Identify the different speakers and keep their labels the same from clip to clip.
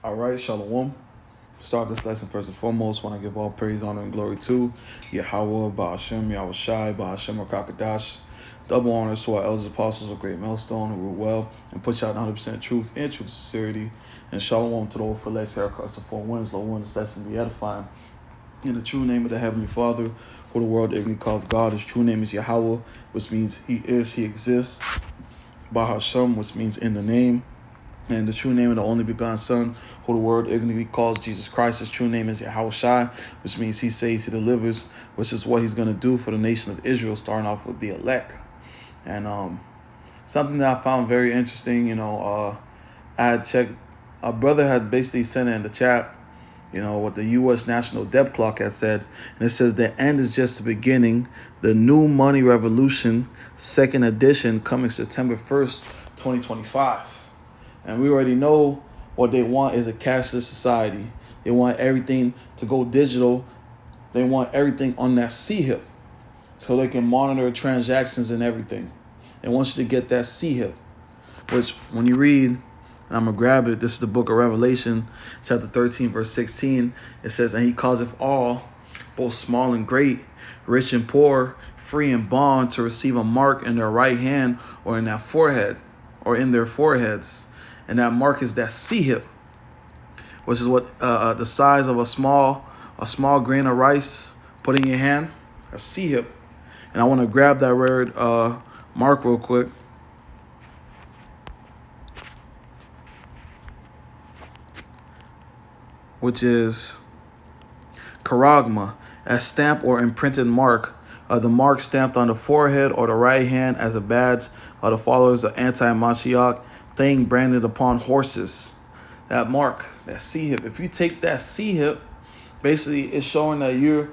Speaker 1: All right, Shalom. Start this lesson first and foremost. Want to give all praise, honor, and glory to Yahweh, Ba'ashem, Yahweh Shai, Ba'ashem, Rakakadash. Double honors to our elders, apostles of Great Millstone, who rule well and push out 100% truth and true sincerity. And Shalom to the old for legs, haircuts, the four winds, low winds, lesson be edifying. In the true name of the Heavenly Father, who the world ignorantly calls God, his true name is Yahweh, which means he is, he exists. Bahashem, which means in the name. And the true name of the only begotten Son, who the world ignorantly calls Jesus Christ. His true name is Yahweh Shai, which means he saves, he delivers, which is what he's going to do for the nation of Israel, starting off with the elect. And something that I found very interesting, I had checked, a brother had basically sent it in the chat, what the U.S. National Debt Clock had said. And it says the end is just the beginning. The New Money Revolution, second edition, coming September 1st, 2025. And we already know what they want is a cashless society. They want everything to go digital. They want everything on that C-hip so they can monitor transactions and everything. They want you to get that C-hip, which when you read, and I'm going to grab it, this is the book of Revelation, chapter 13, verse 16. It says, and he causeth all, both small and great, rich and poor, free and bond, to receive a mark in their right hand or in their forehead or in their foreheads. And that mark is that C-hip, which is what the size of a small grain of rice put in your hand, a C-hip. And I want to grab that word mark real quick. Which is charagma, a stamp or imprinted mark. The mark stamped on the forehead or the right hand as a badge of the followers of anti-Mashiach, thing branded upon horses. That mark, that C-hip. If you take that C-hip, basically it's showing that you're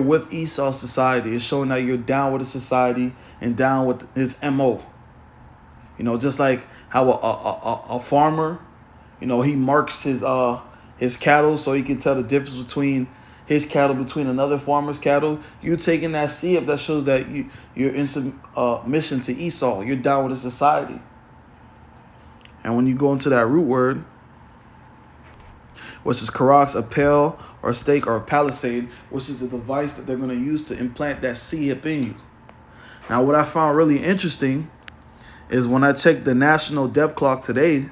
Speaker 1: with Esau's society. It's showing that you're down with the society and down with his MO. Just like how a farmer, he marks his cattle so he can tell the difference between his cattle between another farmer's cattle. You taking that C-hip, that shows that you're in submission to Esau. You're down with the society. And when you go into that root word, which is karax, a pale or a stake or a palisade, which is the device that they're going to use to implant that C-hip in you. Now, what I found really interesting is when I checked the National Debt Clock today,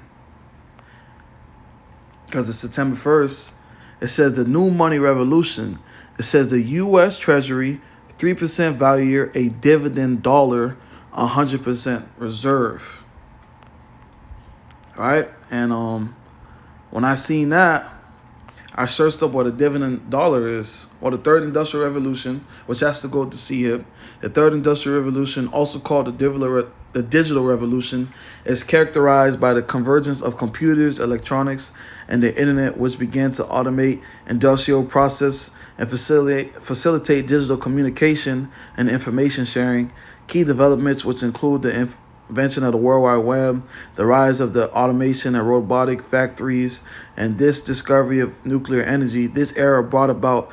Speaker 1: because it's September 1st, it says the New Money Revolution. It says the U.S. Treasury, 3% value year, a dividend dollar, 100% reserve. All right, and when I seen that, I searched up what a dividend dollar is. Well, the third industrial revolution, which has to go to C-hip. The third industrial revolution, also called the digital revolution, is characterized by the convergence of computers, electronics, and the internet, which began to automate industrial process and facilitate digital communication and information sharing. Key developments, which include the invention of the World Wide Web, the rise of the automation and robotic factories, and this discovery of nuclear energy. This era brought about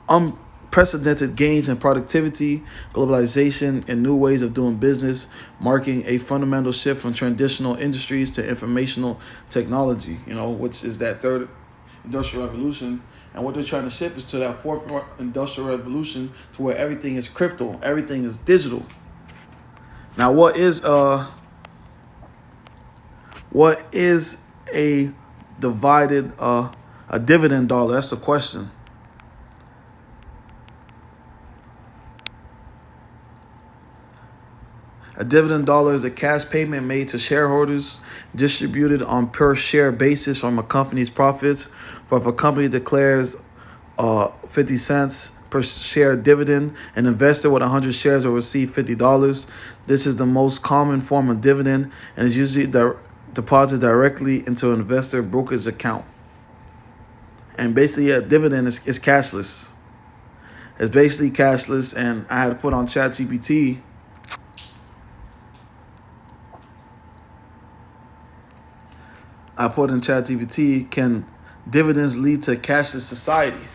Speaker 1: unprecedented gains in productivity, globalization, and new ways of doing business, marking a fundamental shift from traditional industries to informational technology, which is that third industrial revolution. And what they're trying to shift is to that fourth industrial revolution, to where everything is crypto, everything is digital. Now, what is a divided a dividend dollar? That's the question. A dividend dollar is a cash payment made to shareholders, distributed on per share basis from a company's profits. For if a company declares 50 cents per share dividend, an investor with 100 shares will receive $50. This is the most common form of dividend and is usually deposited directly into an investor brokerage account. And basically, a dividend is cashless. It's basically cashless, and I had to put on ChatGPT. I put in ChatGPT, can dividends lead to cashless society?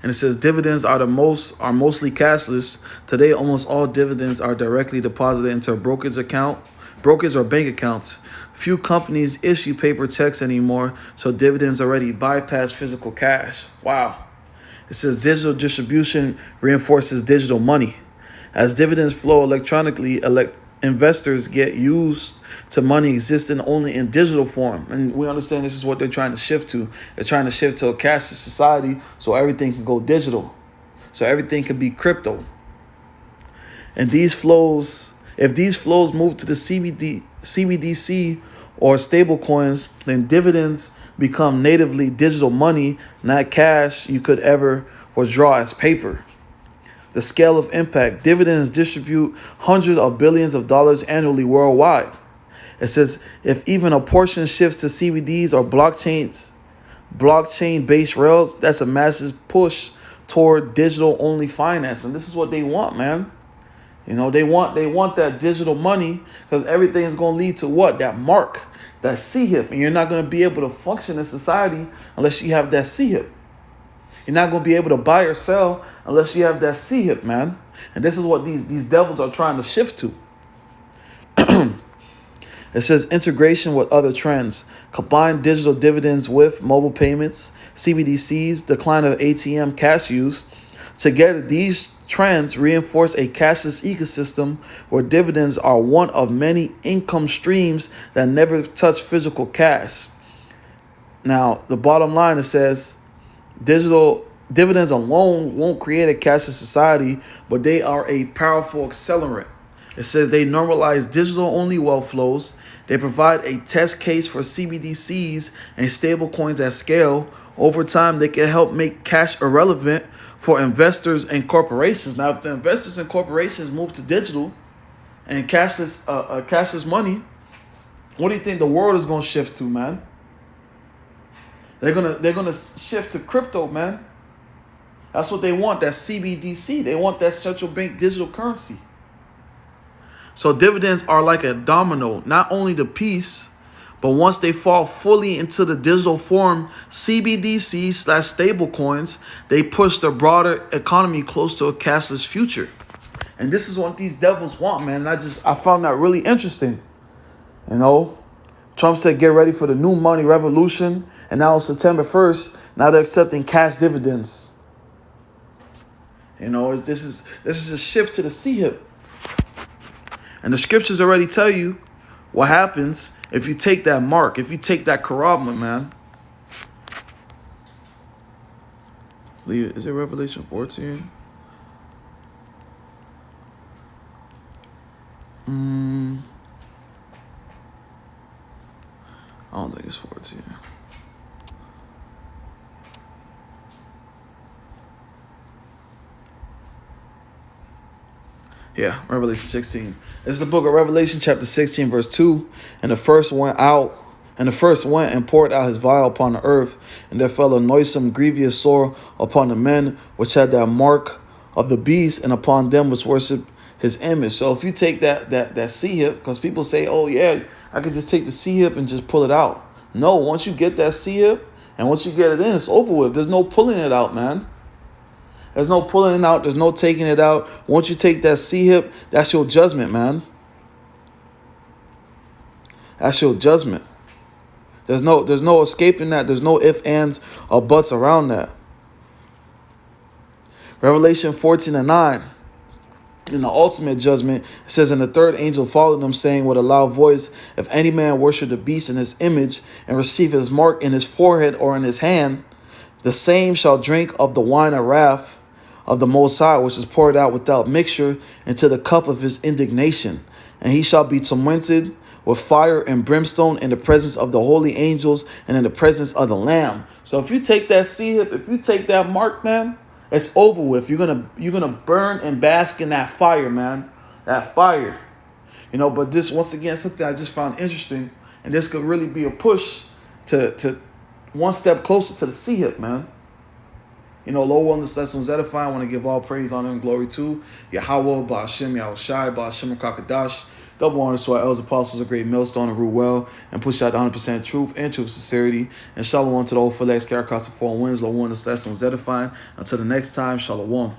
Speaker 1: And it says dividends are mostly cashless. Today, almost all dividends are directly deposited into a brokerage account Brokers or bank accounts. Few companies issue paper checks anymore, so dividends already bypass physical cash. Wow. It says digital distribution reinforces digital money. As dividends flow electronically, investors get used to money existing only in digital form. And we understand this is what they're trying to shift to. They're trying to shift to a cashless society so everything can go digital. So everything can be crypto. And if these flows move to the CBDC or stable coins, then dividends become natively digital money, not cash you could ever withdraw as paper. The scale of impact. Dividends distribute hundreds of billions of dollars annually worldwide. It says if even a portion shifts to CBDs or blockchain-based rails, that's a massive push toward digital-only finance. And this is what they want, man. You know, they want that digital money because everything is going to lead to what? That mark, that CHIP. And you're not going to be able to function in society unless you have that CHIP. You're not going to be able to buy or sell unless you have that CHIP, man. And this is what these devils are trying to shift to. It says integration with other trends. Combine digital dividends with mobile payments, CBDCs, decline of ATM cash use. Together, these trends reinforce a cashless ecosystem where dividends are one of many income streams that never touch physical cash. Now, the bottom line, it says digital dividends alone won't create a cashless society, but they are a powerful accelerant. It says they normalize digital-only wealth flows. They provide a test case for CBDCs and stablecoins at scale. Over time, they can help make cash irrelevant for investors and corporations. Now, if the investors and corporations move to digital and cashless money, what do you think the world is going to shift to, man? They're gonna shift to crypto, man. That's what they want. That CBDC. They want that central bank digital currency. So dividends are like a domino, not only the piece, but once they fall fully into the digital form, CBDC/stable coins, they push the broader economy close to a cashless future. And this is what these devils want, man. And I found that really interesting. You know, Trump said, get ready for the new money revolution. And now it's September 1st. Now they're accepting cash dividends. You know, this is a shift to the CHIP. And the scriptures already tell you what happens if you take that mark, if you take that karabma, man. Is it Revelation 14? I don't think it's 14. Yeah, Revelation 16. This is the book of Revelation, chapter 16, verse 2. And the first went and poured out his vial upon the earth, and there fell a noisome, grievous sore upon the men which had that mark of the beast, and upon them which worship his image. So if you take that CHIP, because people say, oh yeah, I could just take the CHIP and just pull it out. No, once you get that CHIP, and once you get it in, it's over with. There's no pulling it out, man. There's no pulling it out. There's no taking it out. Once you take that CHIP, that's your judgment, man. That's your judgment. There's no escaping that. There's no ifs, ands, or buts around that. Revelation 14:9. In the ultimate judgment, it says, and the third angel followed them, saying with a loud voice, if any man worship the beast in his image and receive his mark in his forehead or in his hand, the same shall drink of the wine of wrath of the Most High, which is poured out without mixture into the cup of his indignation. And he shall be tormented with fire and brimstone in the presence of the holy angels and in the presence of the Lamb. So if you take that CHIP, if you take that mark, man, it's over with. You're gonna burn and bask in that fire, man. That fire. You know, but this, once again, something I just found interesting. And this could really be a push to one step closer to the CHIP, man. You know, Lord willing, this lesson was edifying. I want to give all praise, honor, and glory to Yahweh, Ba'ashem, Yahushai, Ba'ashem, Kakadash. Double honors to our elders, apostles, a great millstone, and rule well, and push out the 100% truth and truth sincerity. And shalom to the old flex, carry across the four winds. Lord willing, this lesson was edifying. Until the next time, shalom.